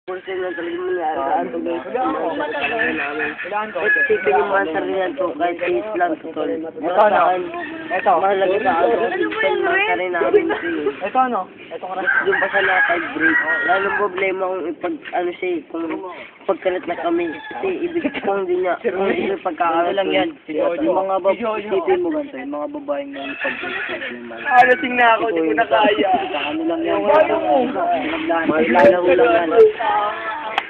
Pulsin lang talaga mangyari sa ato guys. Isipin yung mga sarili to kahit sis lang to tol. Para sa akin, mahalaga sa ato kasi mga sarili namin kasi. Ito ano? Ito ka na. Doon pa sa nakag-break. Lalong problema kung kung pagkalat na kami. Kasi ibig kong hindi niya, kung hindi niya pagkakalat lang yan. Yung mga isipin mo ganito, yung mga babaeng na pag-break naman. Lasing na ako, hindi ko na kaya. Ano lang yan. Maglalaw lang yan.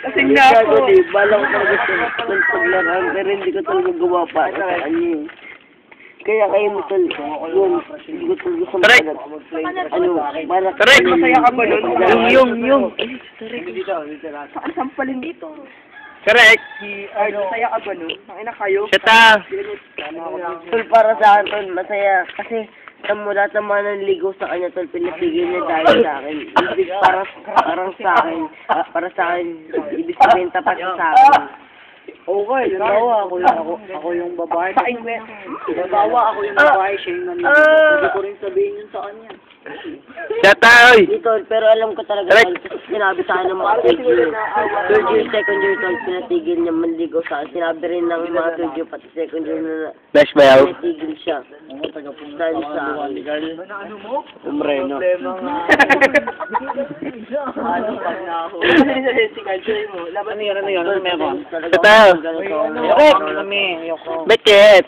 Lasing na ako. Bala ko talaga sa paglaran, pero hindi ko talaga gawa pa sa kanya. Kaya kayo mo tol, yun, hindi ko talaga sa mga ano, para Masaya ka ba nun? Yung. Saan sampalin dito? Correct. Masaya ka ba nun? Nakina kayo? Shata. Tol, para sa akin tol, masaya. Kasi, lahat ng mga nanligaw sa kanya tol, pinatigil niya dahil sa akin. Ibig para sa akin, ibig sabihin tapat sa akin. Okay, halimbawa ako yung babae. Halimbawa ako yung babae, siya yung nanligaw. Hindi ko rin sabihin yun sa kanya. Shata, oy. Dito, pero alam ko talaga tol, kasi sinabi sa akin ng mga third year, second year tol, pinatigil niya manligaw sa akin. Sinabi rin ng mga third year pati second year na Flash ba yaw? pinatigil siya. Dahil sa akin. Umreno. Ano yun? Shata. Bakit?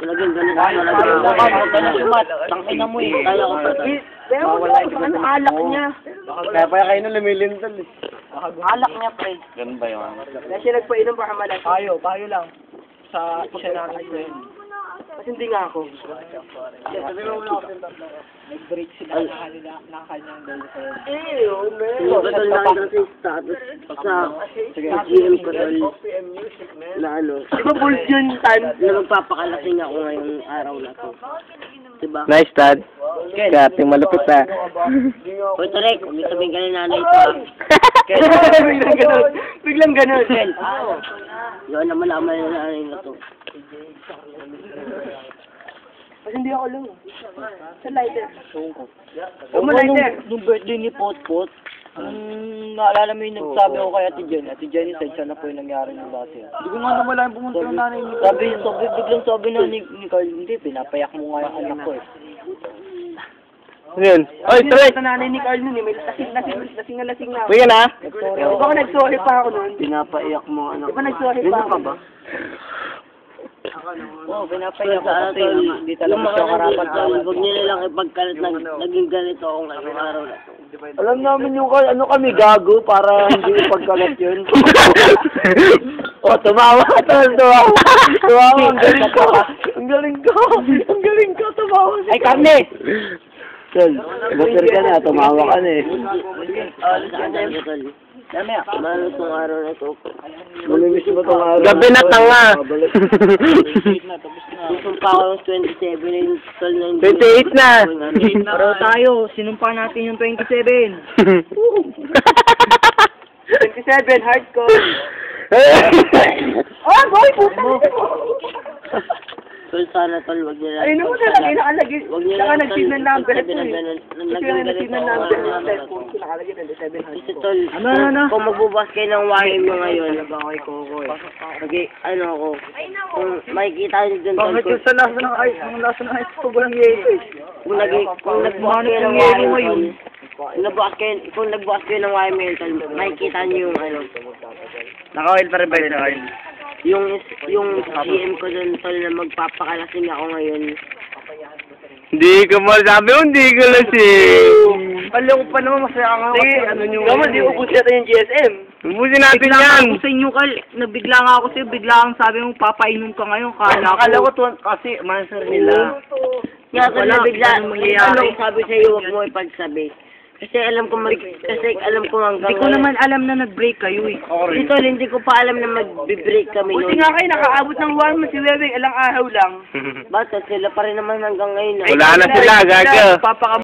Talagang ganun. Tangina mo eh. Kaya ko pa tol. Pero ano alak niya? Kaya kayo na lumilintal eh. Alak niya pre. Ganun ba yun? Kaya siya nagpainom para malas. Tayo lang. Sa isa namin na yun. Kasi hindi nga ako. Nag-break sila na kanyang girlfriend. Hindi ko tol nakita sa status sa GM ko tol na ano. Di ba bulls yun, Tan? Na magpapakalasing ako ngayong araw na to. Diba? Nice, Dad. Kati malupit na. Hoy, Tarek, huwag sabihin ka na nanay ito ah. Biglang ganun. Ken, yun na malaman na nanay na to. Kasi hindi ako lang. Sa lighter. Huwag mo lighter. Nung birthday ni Potpot, Naalala mo yung nagsabi ko kay Ate Jenny. Ate Jenny said siya na po yung nangyari ng dati. Hindi ko nga nawala yung pumunta ng nanay ni biglang sabi na ni Carl, hindi, pinapayak mo nga yung anak ko eh. Ano yun? Oy, Trek! Sa nanay ni Carl nun eh. May lasing na ako. Uy ka na? Di ba nag-sorry pa ako nun? Pinapaiyak mo ang anak Di ba nag-sorry pa ako? ba? Oo, pinapaiyak ko kasi hindi Yung talaga mga siya karapat nandito, huwag nyo nilang ipagkalit na naging ganito ako ngayong araw na to. Alam namin yung ano kami gago para hindi ipagkalat yun. Oh, tumawa ka tol, tumawa. Ang galing ko, tumawa. Ay, Carne! Tol, butir ka na, tumawa ka na eh. Mahal itong araw na to. Malimiss mo itong araw. Gabi na tanga! Susumpa ko yung 27 yung tol na 28 na! Pero tayo, sinumpa natin yung 27. 27, hardcore. Oh, boy, puta! Tol, sana tol, wag nila. Ay, naman nakalagay, nakalagay. Wag nila. Saka nag-save ng number ito eh. Kasi Naging yung nag-save ng number ganito. ng cellphone ko, nakalagay 27 Kasi hardcore. tol, kung magbubukas kayo ng wahay mo ngayon, ano ako, kung makikita nyo dun tol, Bakit yung sa lasa ng ice, ang lasa ng ice ko, walang yelo eh. kung nagbukas kayo ng wahay mo ngayon, kung nagbukas kayo ng wahay mo ngayon, tol, makikita nyo yung ano, Naka-oil pa rin ba yun? Naka-oil? yung GM ko dun tol na magpapakalasing ako ngayon. Hindi ko masabi, hindi ko lasing. Alam ko pa naman masaya ka nga kasi ano nyo. Gama, di ubus natin yung GSM. Ubusin natin yan! Sa inyo, Carl, nabigla nga ako sa'yo, bigla kang sabi mo papainom ka ngayon, akala ko kasi mansar nila. Nga tol, Wala, nabigla, ganun mangyayari. ano sabi sa'yo, huwag mo ipagsabi. Kasi alam ko hanggang Hindi ko naman alam na nag-break kayo eh. Dito, hindi ko pa alam na mag-break kami Buti noon. nga kayo, nakaabot ng 1 month si Webeng, ilang araw lang. Bata, sila pa rin naman hanggang ngayon. Wala na sila, gaga. Papaka